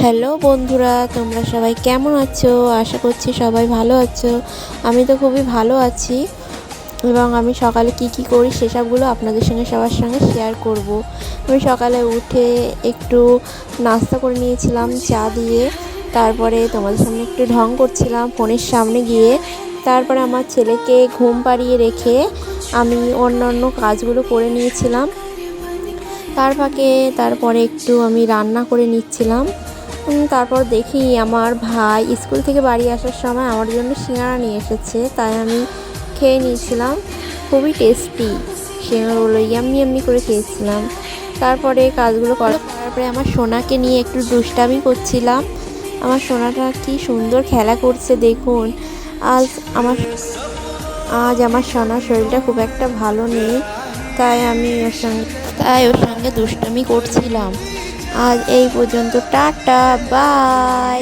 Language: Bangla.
হ্যালো বন্ধুরা, তোমরা সবাই কেমন আছো? আশা করছি সবাই ভালো আছো। আমি তো খুবই ভালো আছি এবং আমি সকালে কি করি সেসবগুলো আপনাদের সঙ্গে সবার সঙ্গে শেয়ার করব। আমি সকালে উঠে একটু নাস্তা করে নিয়েছিলাম চা দিয়ে। তারপরে তোমাদের সামনে একটু ঢং করছিলাম ফোনের সামনে গিয়ে। তারপরে আমার ছেলেকে ঘুম পাড়িয়ে রেখে আমি অন্যান্য কাজগুলো করে নিয়েছিলাম। তারপরে একটু আমি রান্না করে নিচ্ছিলাম। তারপর দেখি আমার ভাই স্কুল থেকে বাড়ি আসার সময় আমার জন্য সিঙাড়া নিয়ে এসেছে, তাই আমি খেয়ে নিয়েছিলাম। খুবই টেস্টি সিঙাড়াগুলো, ইয়াম্মি ইয়াম্মি করে খেয়েছিলাম। তারপরে কাজগুলো করার তারপরে আমার সোনাকে নিয়ে একটু দুষ্টামি করছিলাম। আমার সোনাটা কি সুন্দর খেলা করছে দেখুন। আজ আমার আজ আমার সোনার শরীরটা খুব একটা ভালো নেই, তাই ওর সঙ্গে দুষ্টামি করছিলাম। আজ এই পর্যন্ত, টাটা বাই।